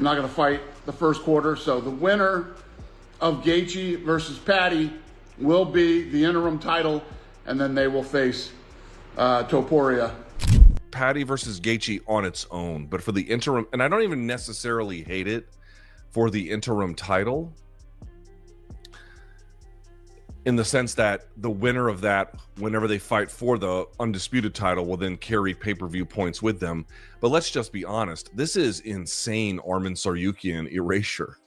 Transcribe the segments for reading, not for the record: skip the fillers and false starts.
not going to fight the first quarter. So the winner of Gaethje versus Paddy will be the interim title, and then they will face Topuria. Paddy versus Gaethje on its own, but for the interim, and I don't even necessarily hate it for the interim title, in the sense that the winner of that, whenever they fight for the undisputed title, will then carry pay-per-view points with them. But let's just be honest, this is insane Arman Tsarukyan erasure.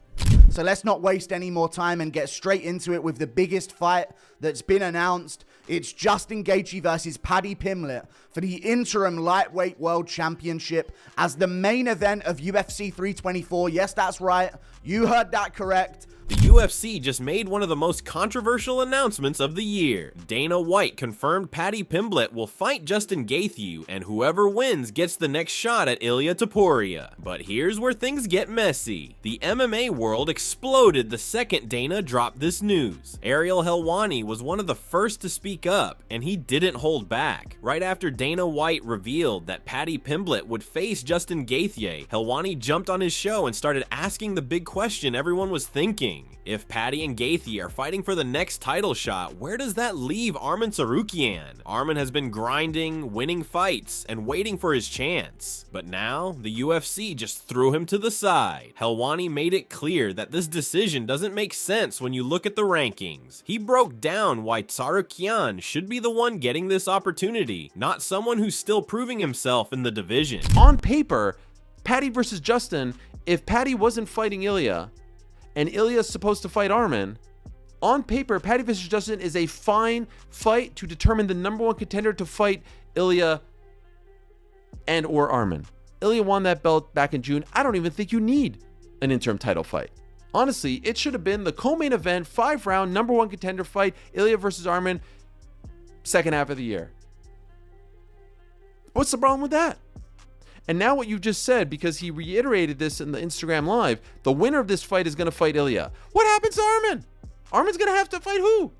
So let's not waste any more time and get straight into it with the biggest fight that's been announced. It's Justin Gaethje versus Paddy Pimblett for the interim lightweight world championship as the main event of UFC 324. Yes, that's right. You heard that correct. The UFC just made one of the most controversial announcements of the year. Dana White confirmed Paddy Pimblett will fight Justin Gaethje, and whoever wins gets the next shot at Ilia Topuria. But here's where things get messy. The MMA world exploded the second Dana dropped this news. Ariel Helwani was one of the first to speak up, and he didn't hold back. Right after Dana White revealed that Paddy Pimblett would face Justin Gaethje, Helwani jumped on his show and started asking the big question everyone was thinking. If Paddy and Gaethje are fighting for the next title shot, where does that leave Arman Tsarukyan? Arman has been grinding, winning fights, and waiting for his chance. But now, the UFC just threw him to the side. Helwani made it clear that this decision doesn't make sense when you look at the rankings. He broke down why Tsarukyan should be the one getting this opportunity, not someone who's still proving himself in the division. On paper, Paddy versus Justin, if Paddy wasn't fighting Ilia, and Ilia is supposed to fight Arman, on paper, Paddy vs. Justin is a fine fight to determine the #1 contender to fight Ilia and or Arman. Ilia won that belt back in June. I don't even think you need an interim title fight. Honestly, it should have been the co-main event, 5-round, #1 contender fight, Ilia versus Arman, second half of the year. What's the problem with that? And now what you just said, because he reiterated this in the Instagram Live, the winner of this fight is going to fight Ilia. What happens to Arman? Arman's going to have to fight who?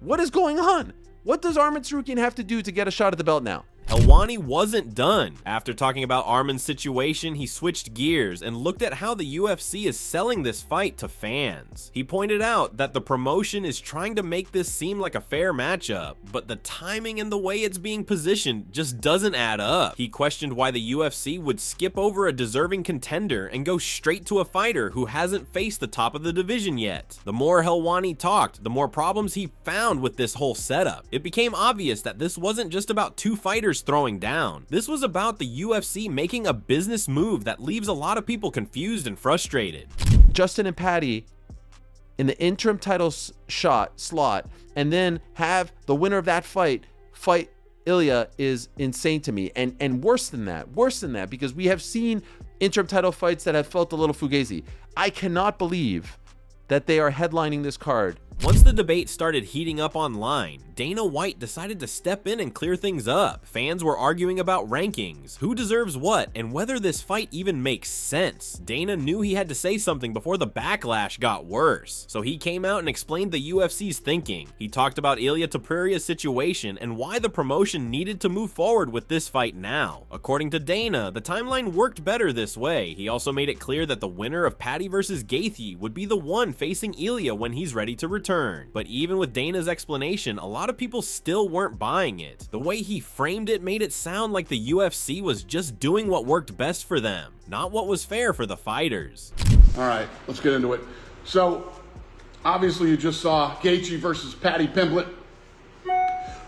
What is going on? What does Arman Tsarukyan have to do to get a shot at the belt now? Helwani wasn't done. After talking about Arman's situation, he switched gears and looked at how the UFC is selling this fight to fans. He pointed out that the promotion is trying to make this seem like a fair matchup, but the timing and the way it's being positioned just doesn't add up. He questioned why the UFC would skip over a deserving contender and go straight to a fighter who hasn't faced the top of the division yet. The more Helwani talked, the more problems he found with this whole setup. It became obvious that this wasn't just about two fighters throwing down. This was about the UFC making a business move that leaves a lot of people confused and frustrated. Justin and Paddy in the interim title slot, and then have the winner of that fight Ilia is insane to me. And worse than that, because we have seen interim title fights that have felt a little fugazi. I cannot believe that they are headlining this card. Once the debate started heating up online, Dana White decided to step in and clear things up. Fans were arguing about rankings, who deserves what, and whether this fight even makes sense. Dana knew he had to say something before the backlash got worse, so he came out and explained the UFC's thinking. He talked about Ilia Topuria's situation and why the promotion needed to move forward with this fight now. According to Dana, the timeline worked better this way. He also made it clear that the winner of Paddy versus Gaethje would be the one facing Ilia when he's ready to return. But even with Dana's explanation, a lot of people still weren't buying it. The way he framed it made it sound like the UFC was just doing what worked best for them, not what was fair for the fighters. All right, let's get into it. So, obviously you just saw Gaethje versus Paddy Pimblett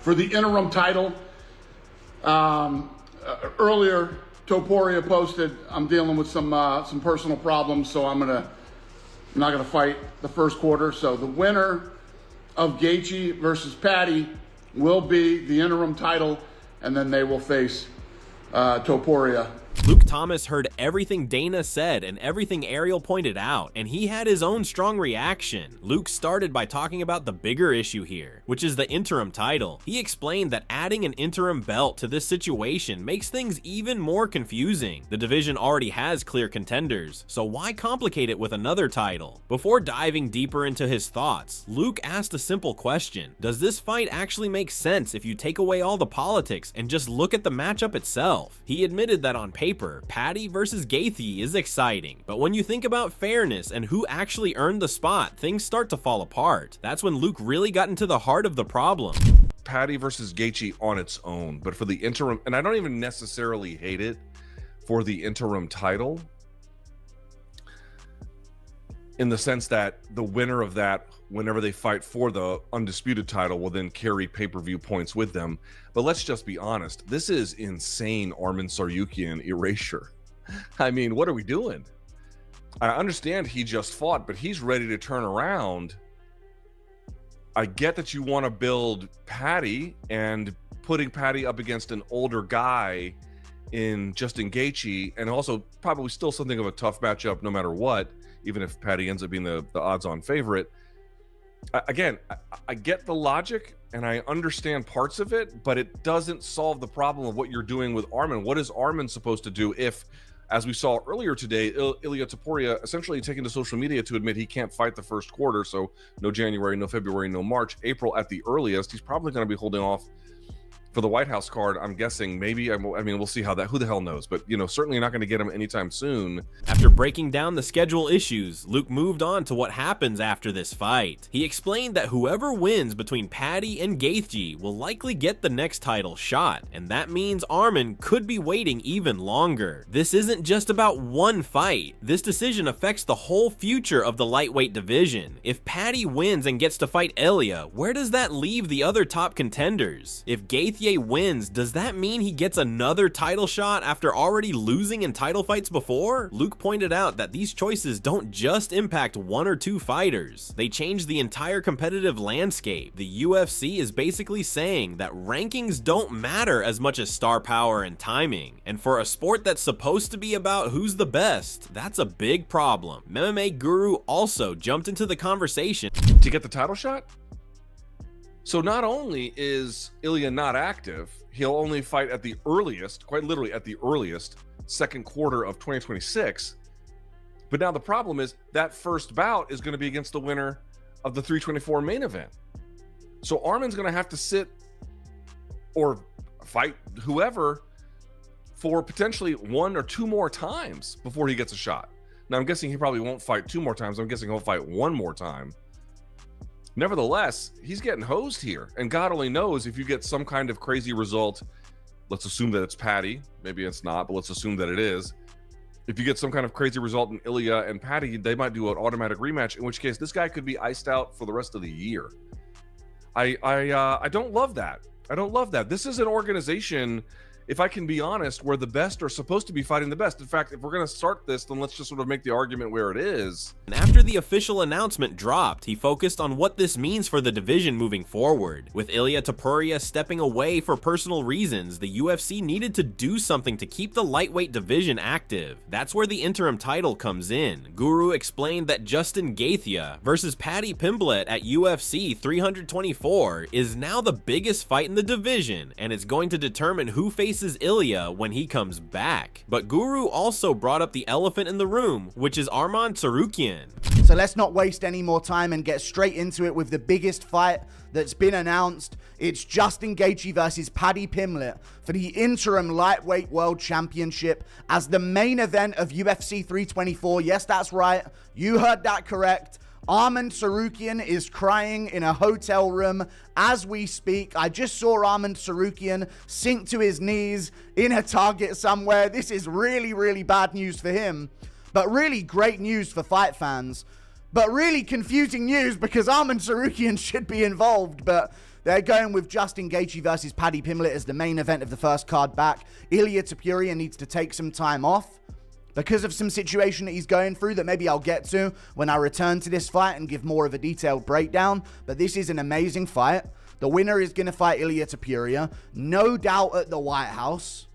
for the interim title. Earlier, Topuria posted, I'm dealing with some personal problems, so I'm not going to fight the first quarter. So the winner of Gaethje versus Paddy will be the interim title, and then they will face Topuria. Luke Thomas heard everything Dana said and everything Ariel pointed out, and he had his own strong reaction. Luke started by talking about the bigger issue here, which is the interim title. He explained that adding an interim belt to this situation makes things even more confusing. The division already has clear contenders, so why complicate it with another title? Before diving deeper into his thoughts, Luke asked a simple question. Does this fight actually make sense if you take away all the politics and just look at the matchup itself? He admitted that on paper, Paddy versus Gaethje is exciting, but when you think about fairness and who actually earned the spot, things start to fall apart. That's when Luke really got into the heart of the problem. Paddy versus Gaethje on its own, but for the interim, and I don't even necessarily hate it for the interim title, in the sense that the winner of that, whenever they fight for the undisputed title, will then carry pay-per-view points with them. But let's just be honest, this is insane Arman Tsarukyan erasure. I mean, what are we doing? I understand he just fought, but he's ready to turn around. I get that you want to build Paddy, and putting Paddy up against an older guy in Justin Gaethje, and also probably still something of a tough matchup no matter what, even if Paddy ends up being the odds-on favorite. Again, I get the logic and I understand parts of it, but it doesn't solve the problem of what you're doing with Arman. What is Arman supposed to do if, as we saw earlier today, Ilia Topuria essentially taking to social media to admit he can't fight the first quarter, so no January, no February, no March, April at the earliest. He's probably going to be holding off for the White House card, I'm guessing. Maybe, I mean, we'll see how that, who the hell knows, but, you know, certainly not going to get him anytime soon. After breaking down the schedule issues, Luke moved on to what happens after this fight. He explained that whoever wins between Paddy and Gaethje will likely get the next title shot, and that means Arman could be waiting even longer. This isn't just about one fight. This decision affects the whole future of the lightweight division. If Paddy wins and gets to fight Ilia, where does that leave the other top contenders? If Gaethje wins, does that mean he gets another title shot after already losing in title fights before? Luke pointed out that these choices don't just impact one or two fighters. They change the entire competitive landscape. The UFC is basically saying that rankings don't matter as much as star power and timing. And for a sport that's supposed to be about who's the best, that's a big problem. MMA Guru also jumped into the conversation. To get the title shot? So not only is Ilia not active, he'll only fight at the earliest, quite literally at the earliest, second quarter of 2026. But now the problem is that first bout is going to be against the winner of the 324 main event. So Arman's going to have to sit or fight whoever for potentially one or two more times before he gets a shot. Now I'm guessing he probably won't fight two more times. I'm guessing he'll fight one more time. Nevertheless, he's getting hosed here, and God only knows if you get some kind of crazy result. Let's assume that it's Paddy. Maybe it's not, but let's assume that it is. If you get some kind of crazy result in Ilia and Paddy, they might do an automatic rematch, in which case this guy could be iced out for the rest of the year. I don't love that. I don't love that. This is an organization, if I can be honest, where the best are supposed to be fighting the best. In fact, if we're going to start this, then let's just sort of make the argument where it is. And after the official announcement dropped, he focused on what this means for the division moving forward. With Ilia Topuria stepping away for personal reasons, the UFC needed to do something to keep the lightweight division active. That's where the interim title comes in. Guru explained that Justin Gaethje versus Paddy Pimblett at UFC 324 is now the biggest fight in the division, and it's going to determine who faces Ilia when he comes back. But Guru also brought up the elephant in the room, which is Arman Tsarukyan. So let's not waste any more time and get straight into it with the biggest fight that's been announced. It's Justin Gaethje versus Paddy Pimblett for the interim lightweight world championship as the main event of UFC 324. Yes, that's right. You heard that correct. Arman Tsarukyan is crying in a hotel room as we speak. I just saw Arman Tsarukyan sink to his knees in a Target somewhere. This is really, really bad news for him, but really great news for fight fans. But really confusing news because Arman Tsarukyan should be involved, but they're going with Justin Gaethje versus Paddy Pimblett as the main event of the first card back. Ilia Topuria needs to take some time off because of some situation that he's going through that maybe I'll get to when I return to this fight and give more of a detailed breakdown. But this is an amazing fight. The winner is going to fight Ilia Topuria, no doubt, at the White House.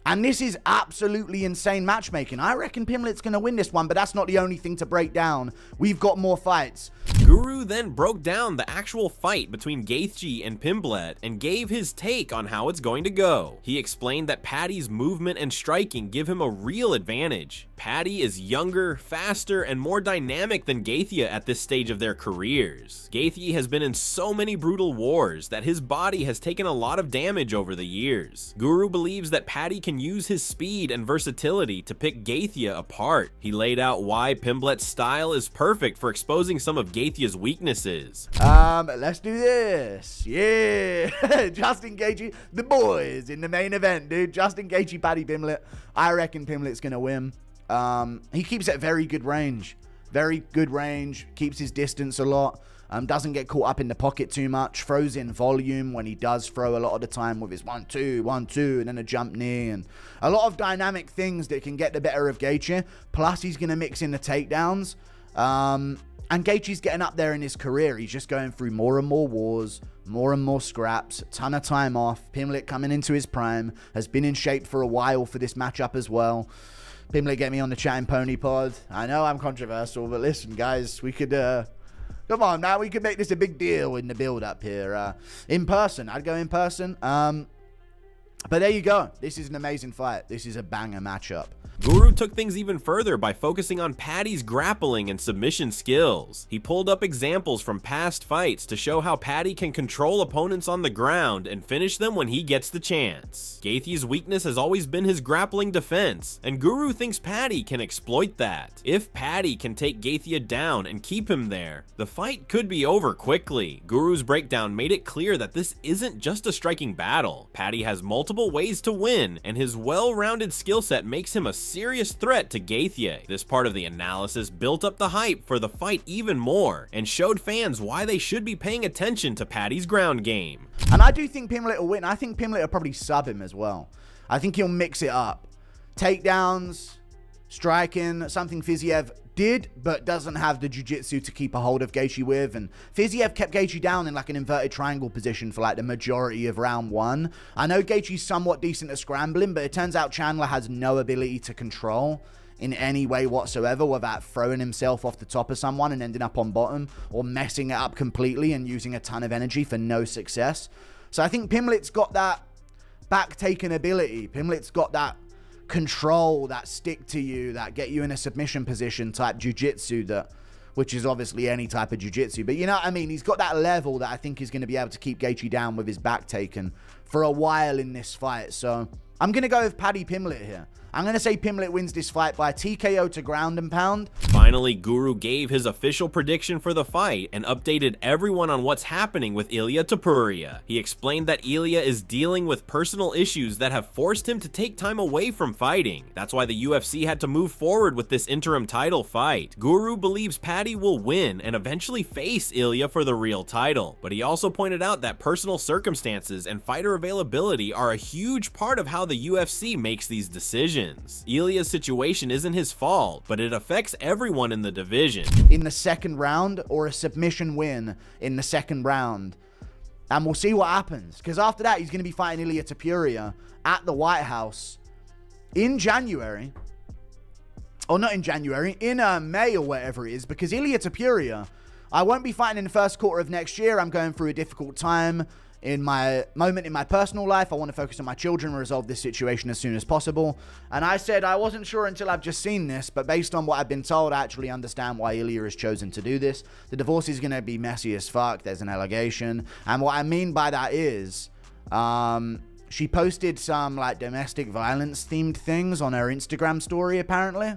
And this is absolutely insane matchmaking. I reckon Pimblett's going to win this one, but that's not the only thing to break down. We've got more fights. Guru Guru then broke down the actual fight between Gaethje and Pimblett and gave his take on how it's going to go. He explained that Paddy's movement and striking give him a real advantage. Paddy is younger, faster, and more dynamic than Gaethje at this stage of their careers. Gaethje has been in so many brutal wars that his body has taken a lot of damage over the years. Guru believes that Paddy can use his speed and versatility to pick Gaethje apart. He laid out why Pimblett's style is perfect for exposing some of Gaethje's weaknesses. Let's do this. Yeah. Justin Gaethje, the boys in the main event, dude. Justin Gaethje, Paddy Pimblett. I reckon Pimblett's gonna win. He keeps at very good range. Very good range. Keeps his distance a lot. Doesn't get caught up in the pocket too much. Throws in volume when he does throw a lot of the time with his 1-2, 1-2, and then a jump knee. And a lot of dynamic things that can get the better of Gaethje. Plus, he's going to mix in the takedowns. And Gaethje's getting up there in his career. He's just going through more and more wars, more and more scraps, a ton of time off. Pimblett coming into his prime. Has been in shape for a while for this matchup as well. Pimblett, get me on the Chatting Pony pod. I know I'm controversial, but listen, guys, we could... come on, now we could make this a big deal in the build-up here. In person, I'd go in person. But there you go. This is an amazing fight. This is a banger matchup. Guru took things even further by focusing on Paddy's grappling and submission skills. He pulled up examples from past fights to show how Paddy can control opponents on the ground and finish them when he gets the chance. Gaethje's weakness has always been his grappling defense, and Guru thinks Paddy can exploit that. If Paddy can take Gaethje down and keep him there, the fight could be over quickly. Guru's breakdown made it clear that this isn't just a striking battle. Paddy has multiple ways to win, and his well-rounded skill set makes him a serious threat to Gaethje. This part of the analysis built up the hype for the fight even more and showed fans why they should be paying attention to Paddy's ground game. And I do think Pimblett will win. I think Pimblett will probably sub him as well. I think he'll mix it up. Takedowns, striking, something Fiziev did, but doesn't have the jiu-jitsu to keep a hold of Gaethje with. And Fiziev kept Gaethje down in like an inverted triangle position for like the majority of round one. I know Gaethje's somewhat decent at scrambling, but it turns out Chandler has no ability to control in any way whatsoever without throwing himself off the top of someone and ending up on bottom, or messing it up completely and using a ton of energy for no success. So I think Pimblett's got that back-taking ability. Pimblett's got that control, that stick to you, that get you in a submission position type jiu-jitsu, that, which is obviously any type of jiu-jitsu, but you know what I mean? He's got that level that I think he's going to be able to keep Gaethje down with his back taken for a while in this fight. So I'm going to go with Paddy Pimblett here. I'm going to say Pimblett wins this fight by TKO to ground and pound. Finally, Guru gave his official prediction for the fight and updated everyone on what's happening with Ilia Topuria. He explained that Ilia is dealing with personal issues that have forced him to take time away from fighting. That's why the UFC had to move forward with this interim title fight. Guru believes Paddy will win and eventually face Ilia for the real title, but he also pointed out that personal circumstances and fighter availability are a huge part of how the UFC makes these decisions. Ilia's situation isn't his fault, but it affects everyone in the division. In the second round, or a submission win in the second round. And we'll see what happens, because after that, he's going to be fighting Ilia Topuria at the White House in January. Or not in January, in May or whatever it is, because Ilia Topuria, I won't be fighting in the first quarter of next year. I'm going through a difficult time in my moment in my personal life. I want to focus on my children and resolve this situation as soon as possible. And I said I wasn't sure until I've just seen this, but based on what I've been told, I actually understand why Ilia has chosen to do this. The divorce is going to be messy as fuck. There's an allegation. And what I mean by that is, she posted some like domestic violence themed things on her Instagram story, apparently.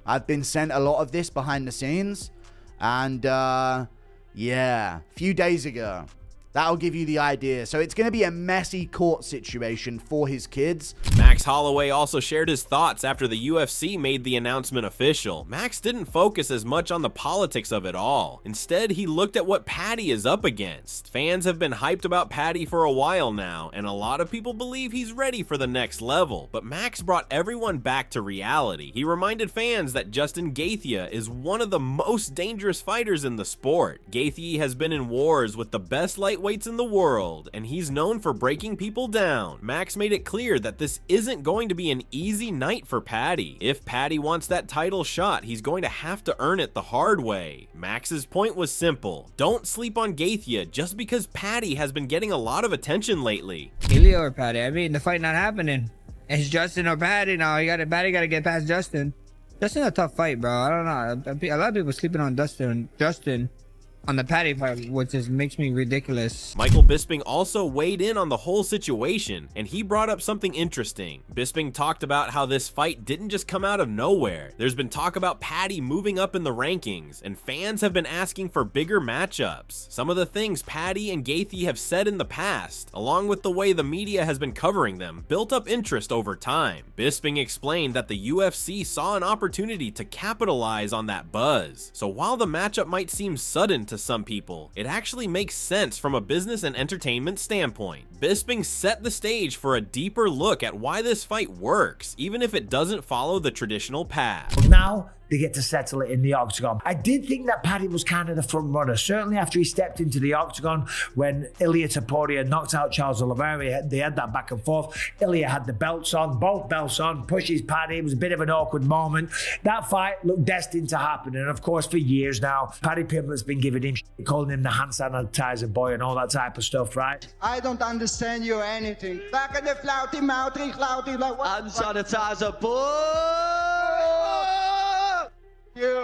I've been sent a lot of this behind the scenes. And yeah, a few days ago. That'll give you the idea. So it's going to be a messy court situation for his kids. Max Holloway also shared his thoughts after the UFC made the announcement official. Max didn't focus as much on the politics of it all. Instead, he looked at what Paddy is up against. Fans have been hyped about Paddy for a while now, and a lot of people believe he's ready for the next level. But Max brought everyone back to reality. He reminded fans that Justin Gaethje is one of the most dangerous fighters in the sport. Gaethje has been in wars with the best lightweights in the world, and he's known for breaking people down. Max made it clear that this isn't going to be an easy night for Paddy. If Paddy wants that title shot, he's going to have to earn it the hard way. Max's point was simple. Don't sleep on Gaethje just because Paddy has been getting a lot of attention lately. Ilia or Paddy? I mean, the fight not happening. It's Justin or Paddy now. Paddy got to get past Justin. Justin's a tough fight, bro. I don't know. A lot of people sleeping on Justin on the Paddy fight, which just makes me ridiculous. Michael Bisping also weighed in on the whole situation, and he brought up something interesting. Bisping talked about how this fight didn't just come out of nowhere. There's been talk about Paddy moving up in the rankings, and fans have been asking for bigger matchups. Some of the things Paddy and Gaethje have said in the past, along with the way the media has been covering them, built up interest over time. Bisping explained that the UFC saw an opportunity to capitalize on that buzz. So while the matchup might seem sudden to some people, it actually makes sense from a business and entertainment standpoint. Bisping set the stage for a deeper look at why this fight works, even if it doesn't follow the traditional path. Now they get to settle it in the octagon. I did think that Paddy was kind of the front runner, certainly after he stepped into the octagon when Ilia Topuria knocked out Charles Oliveira. They had that back and forth. Ilia had the belts on, both belts on, pushes Paddy. It was a bit of an awkward moment. That fight looked destined to happen, and of course for years now, Paddy Pimblett's been giving him shit, calling him the hand sanitizer boy and all that type of stuff, right? I don't understand you or anything. Back in the flouty mouthy, clouty, like what? Hand sanitizer boy!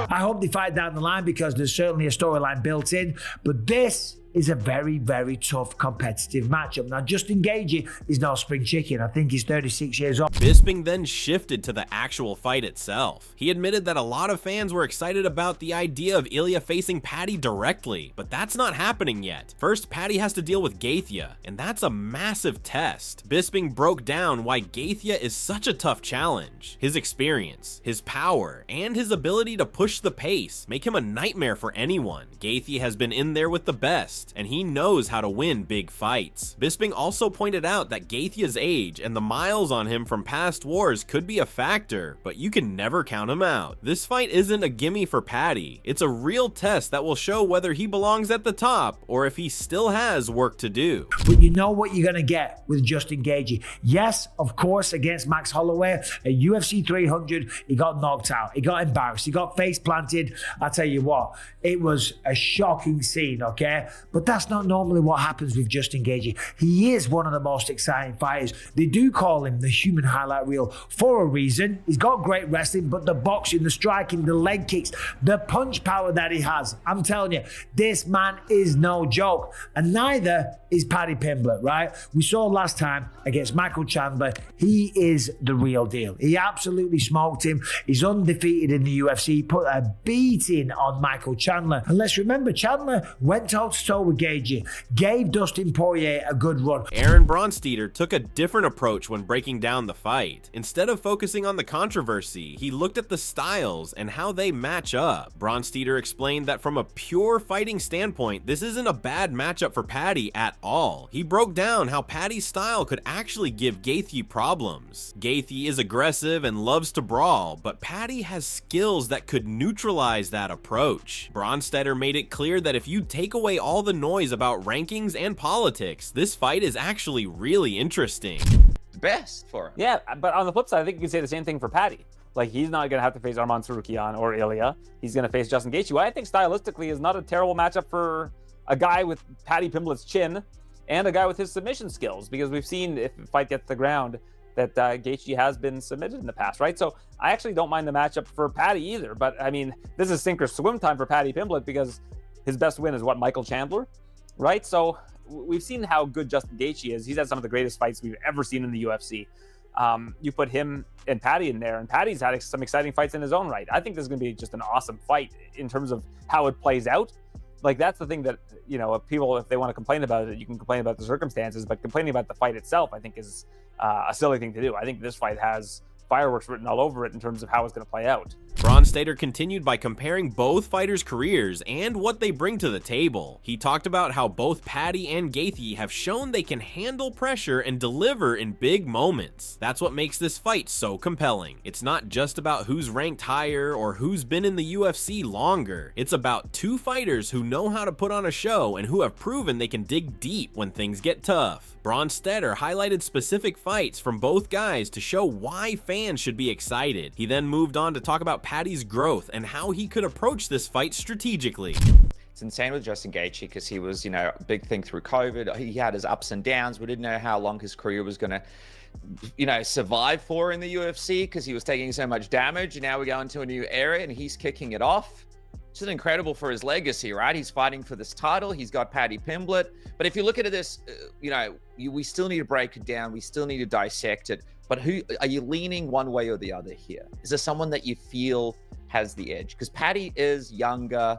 I hope they fight down the line because there's certainly a storyline built in, but this is a very, very tough competitive matchup. Now, Justin Gaethje is no spring chicken. I think he's 36 years old. Bisping then shifted to the actual fight itself. He admitted that a lot of fans were excited about the idea of Ilia facing Paddy directly, but that's not happening yet. First, Paddy has to deal with Gaethje, and that's a massive test. Bisping broke down why Gaethje is such a tough challenge. His experience, his power, and his ability to push the pace make him a nightmare for anyone. Gaethje has been in there with the best, and he knows how to win big fights. Bisping also pointed out that Gaethje's age and the miles on him from past wars could be a factor, but you can never count him out. This fight isn't a gimme for Paddy. It's a real test that will show whether he belongs at the top or if he still has work to do. But you know what you're going to get with Justin Gaethje. Yes, of course, against Max Holloway at UFC 300, he got knocked out. He got embarrassed. He got face planted. I tell you what, it was a shocking scene, okay? But that's not normally what happens with Justin Gaethje. He is one of the most exciting fighters. They do call him the human highlight reel for a reason. He's got great wrestling, but the boxing, the striking, the leg kicks, the punch power that he has, I'm telling you, this man is no joke. And neither is Paddy Pimblett, right? We saw last time against Michael Chandler, he is the real deal. He absolutely smoked him. He's undefeated in the UFC. He put a beating on Michael Chandler. And let's remember, Chandler went toe-to-toe with Gaethje, gave Dustin Poirier a good run. Aaron Bronsteter took a different approach when breaking down the fight. Instead of focusing on the controversy, he looked at the styles and how they match up. Bronsteter explained that from a pure fighting standpoint, this isn't a bad matchup for Paddy at all. He broke down how Paddy's style could actually give Gaethje problems. Gaethje is aggressive and loves to brawl, but Paddy has skills that could neutralize that approach. Bronsteter made it clear that if you take away all the noise about rankings and politics, this fight is actually really interesting. Best for him. Yeah, but on the flip side, I think you can say the same thing for Paddy. Like, he's not going to have to face Arman Tsarukyan or Ilia. He's going to face Justin Gaethje, who I think stylistically is not a terrible matchup for a guy with Paddy Pimblett's chin and a guy with his submission skills, because we've seen if the fight gets to the ground that Gaethje has been submitted in the past, right? So I actually don't mind the matchup for Paddy either, but I mean, this is sink or swim time for Paddy Pimblett because his best win is what, Michael Chandler, right? So we've seen how good Justin Gaethje is. He's had some of the greatest fights we've ever seen in the UFC. You put him and Paddy in there, and Paddy's had some exciting fights in his own right. I think this is going to be just an awesome fight in terms of how it plays out. Like, that's the thing that, you know, people, if they want to complain about it, you can complain about the circumstances, but complaining about the fight itself, I think, is a silly thing to do. I think this fight has fireworks written all over it in terms of how it's going to play out. Bronsteter continued by comparing both fighters' careers and what they bring to the table. He talked about how both Paddy and Gaethje have shown they can handle pressure and deliver in big moments. That's what makes this fight so compelling. It's not just about who's ranked higher or who's been in the UFC longer. It's about two fighters who know how to put on a show and who have proven they can dig deep when things get tough. Bronsteter highlighted specific fights from both guys to show why fans should be excited. He then moved on to talk about Paddy's growth and how he could approach this fight strategically. It's insane with Justin Gaethje because he was, a big thing through COVID. He had his ups and downs. We didn't know how long his career was going to, survive for in the UFC because he was taking so much damage. And now we go into a new era and he's kicking it off. It's just incredible for his legacy, right? He's fighting for this title. He's got Paddy Pimblett. But if you look at this, we still need to break it down. We still need to dissect it. But who are you leaning one way or the other here? Is there someone that you feel has the edge? Because Paddy is younger.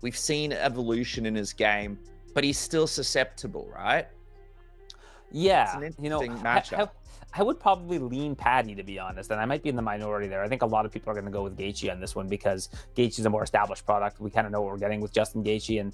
We've seen evolution in his game, but he's still susceptible, right? Yeah, it's an interesting matchup. I would probably lean Paddy, to be honest, and I might be in the minority there. I think a lot of people are going to go with Gaethje on this one because Gaethje's a more established product. We kind of know what we're getting with Justin Gaethje,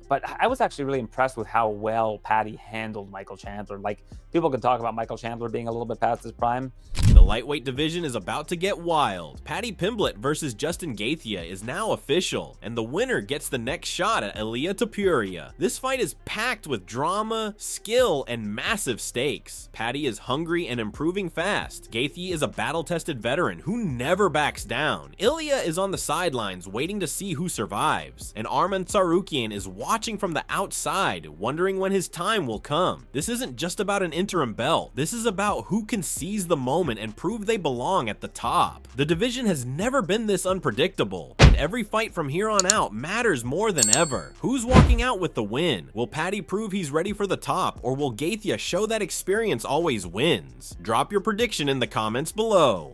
but I was actually really impressed with how well Paddy handled Michael Chandler. Like, people can talk about Michael Chandler being a little bit past his prime. The lightweight division is about to get wild. Paddy Pimblett versus Justin Gaethje is now official, and the winner gets the next shot at Ilia Topuria. This fight is packed with drama, skill, and massive stakes. Paddy is hungry and improving fast. Gaethje is a battle-tested veteran who never backs down. Ilia is on the sidelines waiting to see who survives, and Arman Tsarukyan is watching from the outside, wondering when his time will come. This isn't just about an interim belt. This is about who can seize the moment and prove they belong at the top. The division has never been this unpredictable, and every fight from here on out matters more than ever. Who's walking out with the win? Will Paddy prove he's ready for the top, or will Gaethje show that experience always wins? Drop your prediction in the comments below.